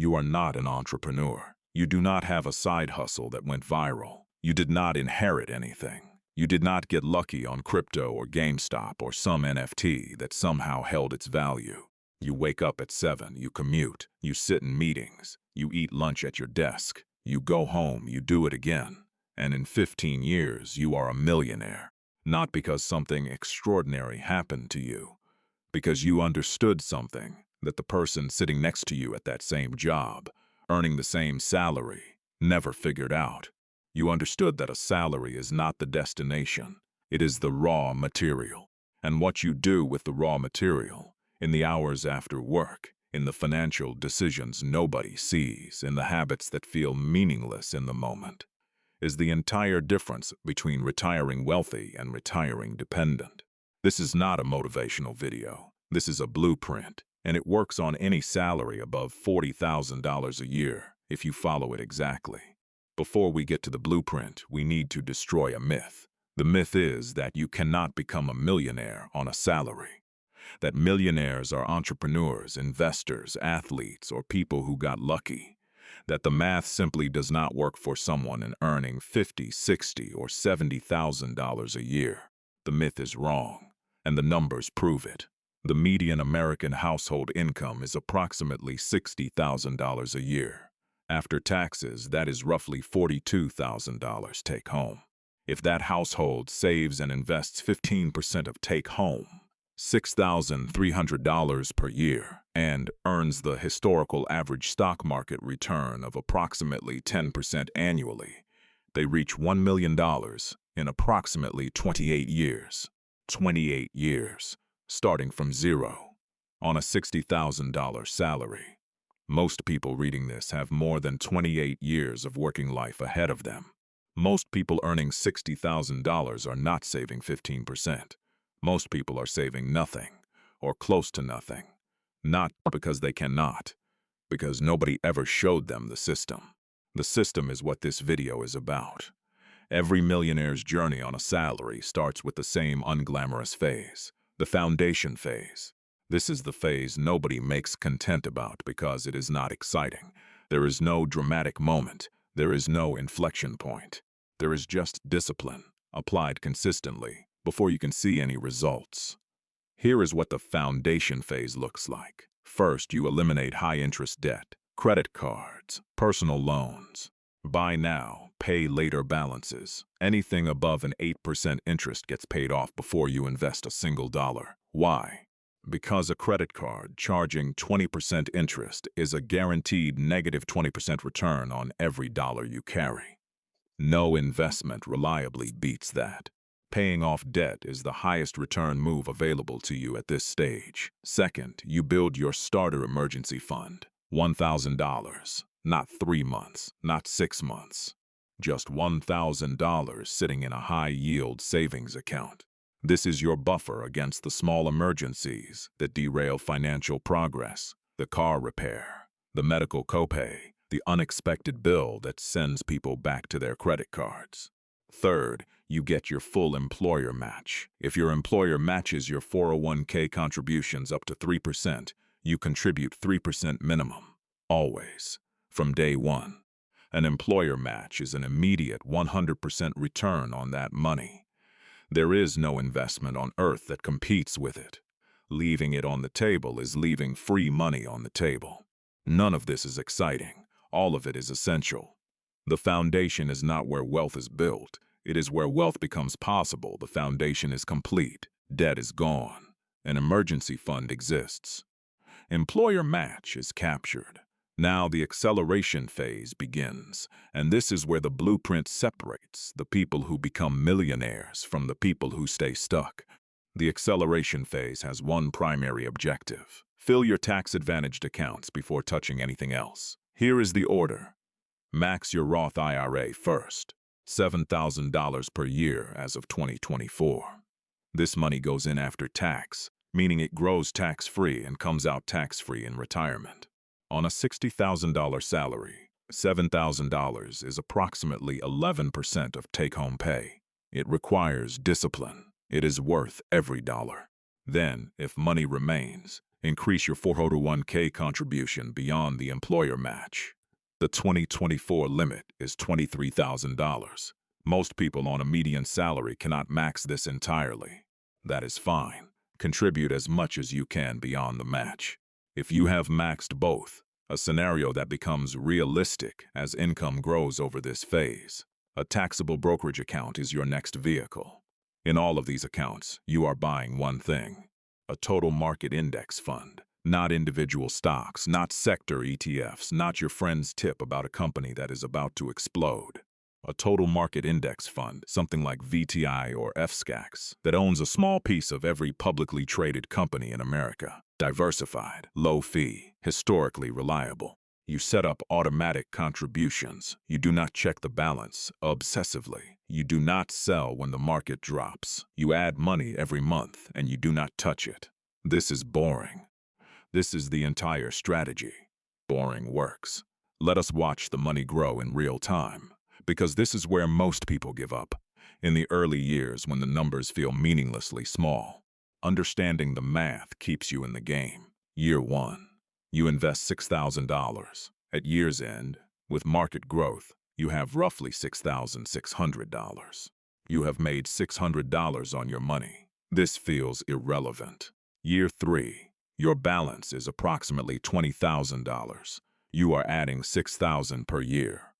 You are not an entrepreneur. You do not have a side hustle that went viral. You did not inherit anything. You did not get lucky on crypto or GameStop or some NFT that somehow held its value. You wake up at 7, you commute, you sit in meetings, you eat lunch at your desk, you go home, you do it again, and in 15 years you are a millionaire. Not because something extraordinary happened to you, because you understood something that the person sitting next to you at that same job, earning the same salary, never figured out. You understood that a salary is not the destination, it is the raw material. And what you do with the raw material, in the hours after work, in the financial decisions nobody sees, in the habits that feel meaningless in the moment, is the entire difference between retiring wealthy and retiring dependent. This is not a motivational video. This is a blueprint, and it works on any salary above $40,000 a year if you follow it exactly. Before we get to the blueprint, we need to destroy a myth. The myth is that you cannot become a millionaire on a salary. That millionaires are entrepreneurs, investors, athletes, or people who got lucky. That the math simply does not work for someone in earning $50,000, $60,000, or $70,000 a year. The myth is wrong, and the numbers prove it. The median American household income is approximately $60,000 a year. After taxes, that is roughly $42,000 take home. If that household saves and invests 15% of take home, $6,300 per year, and earns the historical average stock market return of approximately 10% annually, they reach $1 million in approximately 28 years. 28 years, starting from zero, on a $60,000 salary. Most people reading this have more than 28 years of working life ahead of them. Most people earning $60,000 are not saving 15%. Most people are saving nothing, or close to nothing. Not because they cannot, because nobody ever showed them the system. The system is what this video is about. Every millionaire's journey on a salary starts with the same unglamorous phase, the foundation phase. This is the phase nobody makes content about because it is not exciting. There is no dramatic moment. There is no inflection point. There is just discipline, applied consistently, before you can see any results. Here is what the foundation phase looks like. First, you eliminate high-interest debt, credit cards, personal loans, buy now, pay later balances. Anything above an 8% interest gets paid off before you invest a single dollar. Why? Because a credit card charging 20% interest is a guaranteed negative 20% return on every dollar you carry. No investment reliably beats that. Paying off debt is the highest return move available to you at this stage. Second, you build your starter emergency fund. $1,000, not 3 months, not 6 months. Just $1,000 sitting in a high-yield savings account. This is your buffer against the small emergencies that derail financial progress, the car repair, the medical copay, the unexpected bill that sends people back to their credit cards. Third, you get your full employer match. If your employer matches your 401k contributions up to 3%, you contribute 3% minimum, always, from day one. An employer match is an immediate 100% return on that money. There is no investment on earth that competes with it. Leaving it on the table is leaving free money on the table. None of this is exciting. All of it is essential. The foundation is not where wealth is built. It is where wealth becomes possible. The foundation is complete. Debt is gone. An emergency fund exists. Employer match is captured. Now the acceleration phase begins, and this is where the blueprint separates the people who become millionaires from the people who stay stuck. The acceleration phase has one primary objective: fill your tax-advantaged accounts before touching anything else. Here is the order. Max your Roth IRA first, $7,000 per year as of 2024. This money goes in after tax, meaning it grows tax-free and comes out tax-free in retirement. On a $60,000 salary, $7,000 is approximately 11% of take-home pay. It requires discipline. It is worth every dollar. Then, if money remains, Increase your 401k contribution beyond the employer match. The 2024 limit is $23,000. Most people on a median salary cannot max this entirely. That is fine. Contribute as much as you can beyond the match. If you have maxed both, a scenario that becomes realistic as income grows over this phase, a taxable brokerage account is your next vehicle. In all of these accounts, you are buying one thing: a total market index fund, not individual stocks, not sector ETFs, not your friend's tip about a company that is about to explode. A total market index fund, something like VTI or FSCAX, that owns a small piece of every publicly traded company in America. Diversified, low fee, historically reliable. You set up automatic contributions. You do not check the balance obsessively. You do not sell when the market drops. You add money every month and you do not touch it. This is boring. This is the entire strategy. Boring works. Let us watch the money grow in real time, because this is where most people give up, in the early years when the numbers feel meaninglessly small. Understanding the math keeps you in the game. Year 1. You invest $6,000. At year's end, with market growth, you have roughly $6,600. You have made $600 on your money. This feels irrelevant. Year 3. Your balance is approximately $20,000. You are adding $6,000 per year.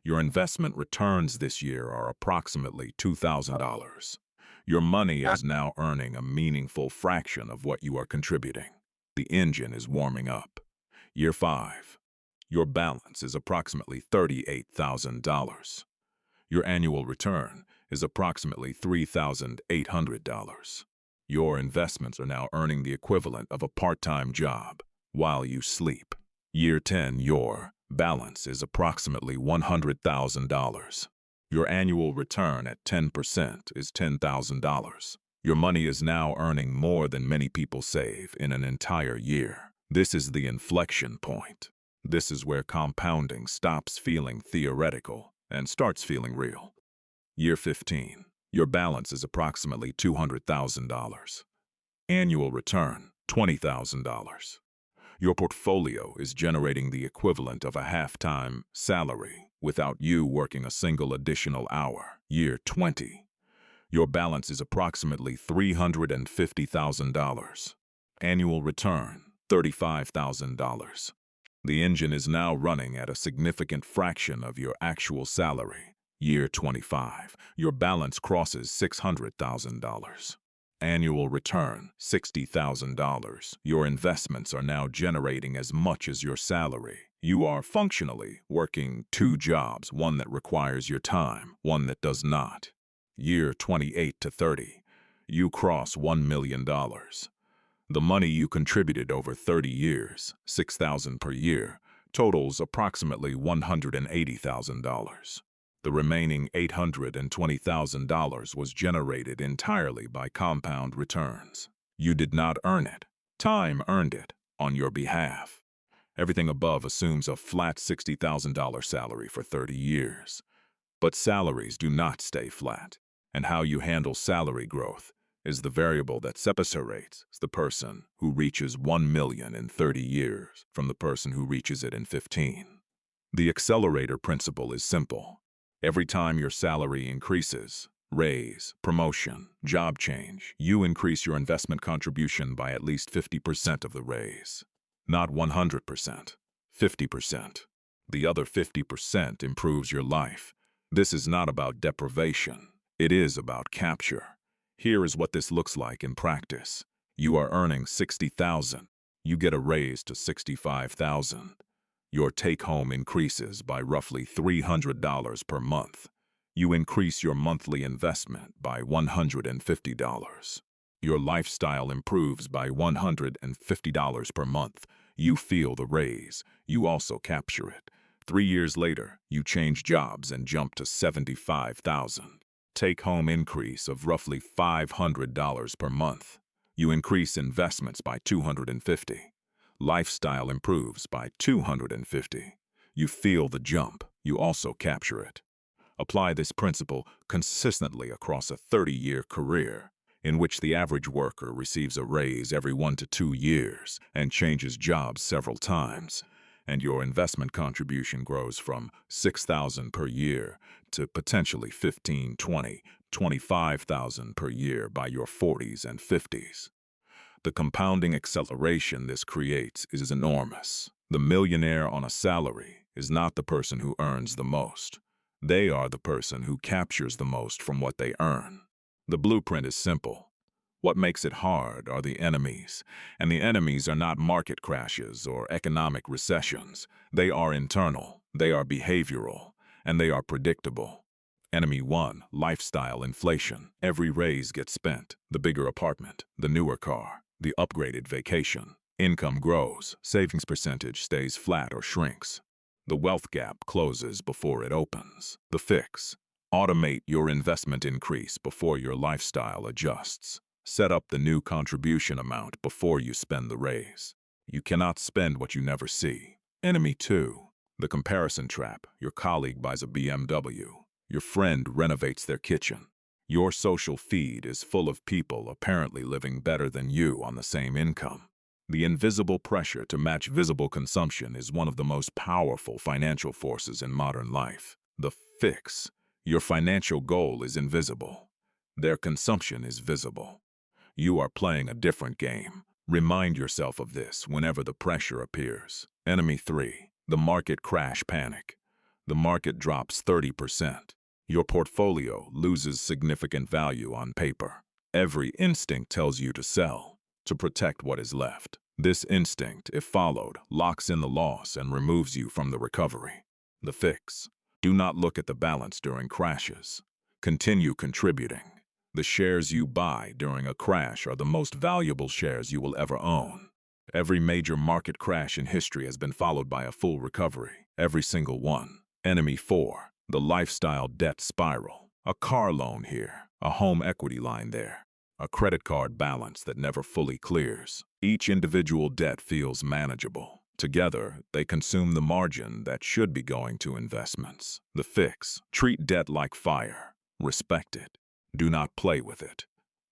Your investment returns this year are approximately $2,000. Your money is now earning a meaningful fraction of what you are contributing. The engine is warming up. Year 5. Your balance is approximately $38,000. Your annual return is approximately $3,800. Your investments are now earning the equivalent of a part-time job while you sleep. Year 10. Your balance is approximately $100,000. Your annual return at 10% is $10,000. Your money is now earning more than many people save in an entire year. This is the inflection point. This is where compounding stops feeling theoretical and starts feeling real. Year 15. Your balance is approximately $200,000. Annual return, $20,000. Your portfolio is generating the equivalent of a half-time salary without you working a single additional hour. Year 20. Your balance is approximately $350,000. Annual return, $35,000. The engine is now running at a significant fraction of your actual salary. Year 25. Your balance crosses $600,000. Annual return, $60,000. Your investments are now generating as much as your salary. You are functionally working 2 jobs, one that requires your time, one that does not. Year 28 to 30. You cross $1 million. The money you contributed over 30 years, $6,000 per year, totals approximately $180,000. The remaining $820,000 was generated entirely by compound returns. You did not earn it. Time earned it on your behalf. Everything above assumes a flat $60,000 salary for 30 years. But salaries do not stay flat, and how you handle salary growth is the variable that separates the person who reaches 1 million in 30 years from the person who reaches it in 15. The accelerator principle is simple. Every time your salary increases, raise, promotion, job change, you increase your investment contribution by at least 50% of the raise. Not 100%, 50%. The other 50% improves your life. This is not about deprivation. It is about capture. Here is what this looks like in practice. You are earning $60,000. You get a raise to $65,000. Your take-home increases by roughly $300 per month. You increase your monthly investment by $150. Your lifestyle improves by $150 per month. You feel the raise. You also capture it. 3 years later, you change jobs and jump to $75,000. Take-home increase of roughly $500 per month. You increase investments by $250. Lifestyle improves by $250. You feel the jump. You also capture it. Apply this principle consistently across a 30-year career. in which the average worker receives a raise every 1 to 2 years and changes jobs several times, and your investment contribution grows from $6,000 per year to potentially 15, 20, 25,000 per year by your 40s and 50s. The compounding acceleration this creates is enormous. The millionaire on a salary is not the person who earns the most. They are the person who captures the most from what they earn. The blueprint is simple. What makes it hard are the enemies, and the enemies are not market crashes or economic recessions. They are internal, they are behavioral, and they are predictable. Enemy 1, lifestyle inflation. Every raise gets spent. The bigger apartment, the newer car, the upgraded vacation. Income grows, savings percentage stays flat or shrinks. The wealth gap closes before it opens. The fix: automate your investment increase before your lifestyle adjusts. Set up the new contribution amount before you spend the raise. You cannot spend what you never see. Enemy 2, the comparison trap. Your colleague buys a BMW. Your friend renovates their kitchen. Your social feed is full of people apparently living better than you on the same income. The invisible pressure to match visible consumption is one of the most powerful financial forces in modern life. The fix: your financial goal is invisible. Their consumption is visible. You are playing a different game. Remind yourself of this whenever the pressure appears. Enemy 3, the market crash panic. The market drops 30%. Your portfolio loses significant value on paper. Every instinct tells you to sell, to protect what is left. This instinct, if followed, locks in the loss and removes you from the recovery. The fix: do not look at the balance during crashes. Continue contributing. The shares you buy during a crash are the most valuable shares you will ever own. Every major market crash in history has been followed by a full recovery. Every single one. Enemy 4, the lifestyle debt spiral. A car loan here, a home equity line there, a credit card balance that never fully clears. Each individual debt feels manageable. Together, they consume the margin that should be going to investments. The fix: treat debt like fire. Respect it. Do not play with it.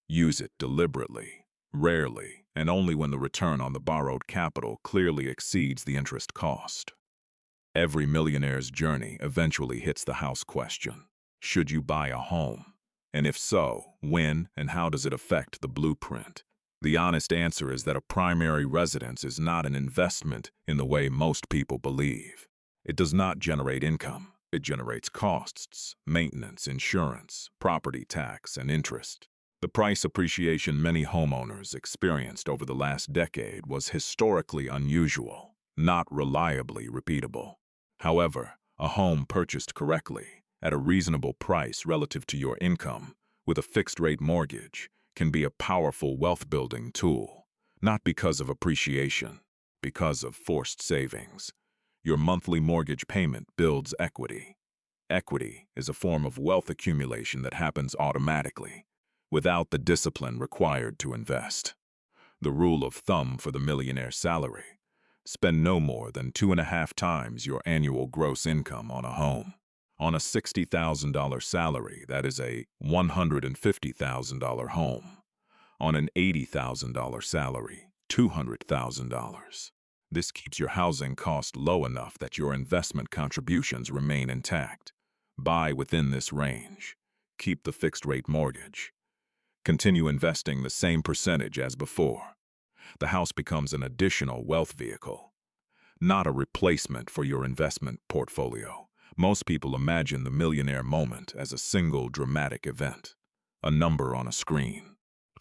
Use it deliberately, rarely, and only when the return on the borrowed capital clearly exceeds the interest cost. Every millionaire's journey eventually hits the house question. Should you buy a home? And if so, when and how does it affect the blueprint? The honest answer is that a primary residence is not an investment in the way most people believe. It does not generate income. It generates costs, maintenance, insurance, property tax, and interest. The price appreciation many homeowners experienced over the last decade was historically unusual, not reliably repeatable. However, a home purchased correctly, at a reasonable price relative to your income, with a fixed-rate mortgage, can be a powerful wealth-building tool, not because of appreciation, because of forced savings. Your monthly mortgage payment builds equity. Equity is a form of wealth accumulation that happens automatically, without the discipline required to invest. The rule of thumb for the millionaire salary: spend no more than 2.5 times your annual gross income on a home. On a $60,000 salary, that is a $150,000 home. On an $80,000 salary, $200,000. This keeps your housing cost low enough that your investment contributions remain intact. Buy within this range. Keep the fixed-rate mortgage. Continue investing the same percentage as before. The house becomes an additional wealth vehicle, not a replacement for your investment portfolio. Most people imagine the millionaire moment as a single dramatic event: a number on a screen,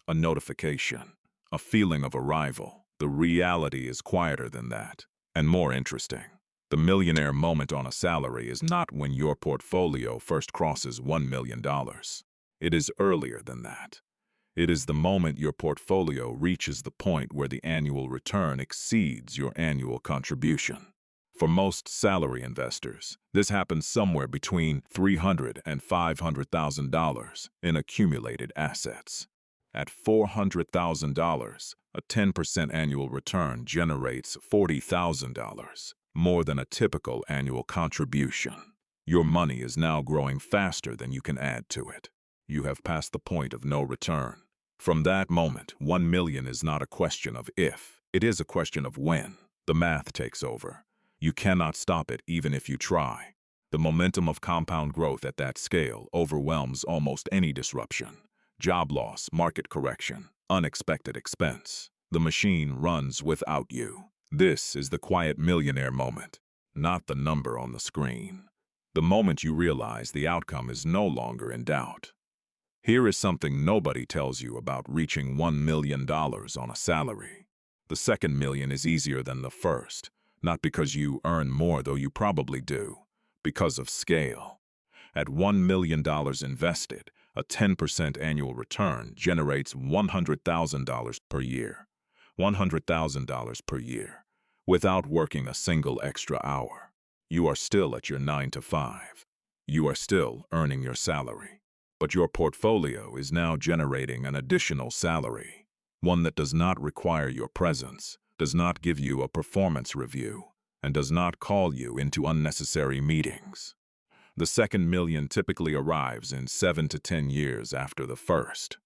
a notification, a feeling of arrival. The reality is quieter than that, and more interesting. The millionaire moment on a salary is not when your portfolio first crosses $1 million. It is earlier than that. It is the moment your portfolio reaches the point where the annual return exceeds your annual contribution. For most salary investors, this happens somewhere between $300,000 and $500,000 in accumulated assets. At $400,000, a 10% annual return generates $40,000, more than a typical annual contribution. Your money is now growing faster than you can add to it. You have passed the point of no return. From that moment, 1 million is not a question of if, it is a question of when. The math takes over. You cannot stop it even if you try. The momentum of compound growth at that scale overwhelms almost any disruption. Job loss, market correction, unexpected expense. The machine runs without you. This is the quiet millionaire moment, not the number on the screen. The moment you realize the outcome is no longer in doubt. Here is something nobody tells you about reaching $1 million on a salary. The second million is easier than the first, not because you earn more, though you probably do, because of scale. At $1 million invested, a 10% annual return generates $100,000 per year. $100,000 per year, without working a single extra hour. You are still at your 9 to 5. You are still earning your salary. But your portfolio is now generating an additional salary, one that does not require your presence, does not give you a performance review, and does not call you into unnecessary meetings. The second million typically arrives in 7 to 10 years after the first,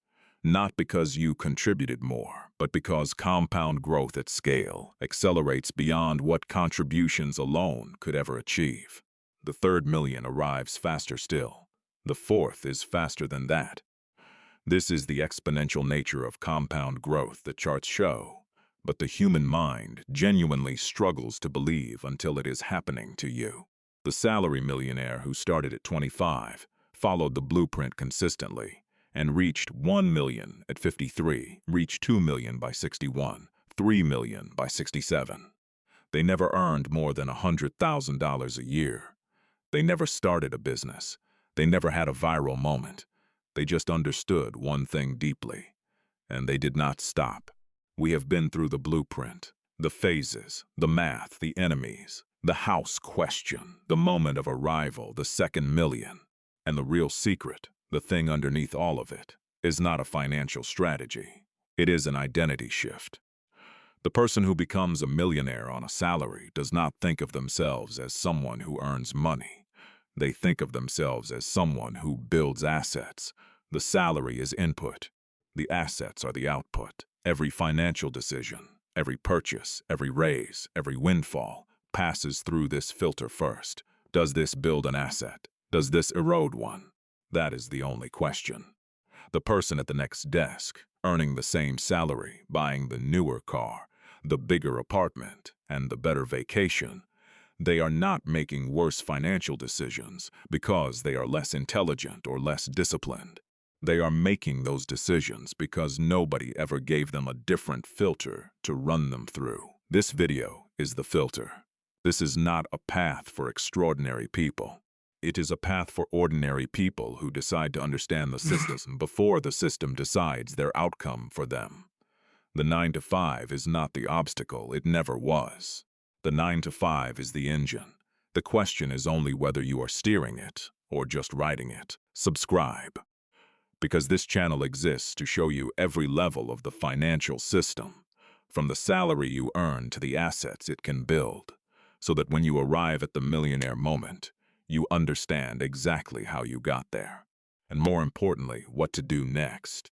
not because you contributed more, but because compound growth at scale accelerates beyond what contributions alone could ever achieve. The third million arrives faster still. The fourth is faster than that. This is the exponential nature of compound growth the charts show, but the human mind genuinely struggles to believe until it is happening to you. The salary millionaire who started at 25 followed the blueprint consistently and reached 1 million at 53, reached 2 million by 61, 3 million by 67. They never earned more than $100,000 a year. They never started a business. They never had a viral moment. They just understood one thing deeply, and they did not stop. We have been through the blueprint, the phases, the math, the enemies, the house question, the moment of arrival, the second million. And the real secret, the thing underneath all of it, is not a financial strategy. It is an identity shift. The person who becomes a millionaire on a salary does not think of themselves as someone who earns money. They think of themselves as someone who builds assets. The salary is input. The assets are the output. Every financial decision, every purchase, every raise, every windfall passes through this filter first. Does this build an asset? Does this erode one? That is the only question. The person at the next desk, earning the same salary, buying the newer car, the bigger apartment, and the better vacation, they are not making worse financial decisions because they are less intelligent or less disciplined. They are making those decisions because nobody ever gave them a different filter to run them through. This video is the filter. This is not a path for extraordinary people. It is a path for ordinary people who decide to understand the system before the system decides their outcome for them. The 9 to 5 is not the obstacle, it never was. The 9 to 5 is the engine. The question is only whether you are steering it or just riding it. Subscribe, because this channel exists to show you every level of the financial system, from the salary you earn to the assets it can build, so that when you arrive at the millionaire moment, you understand exactly how you got there, and more importantly, what to do next.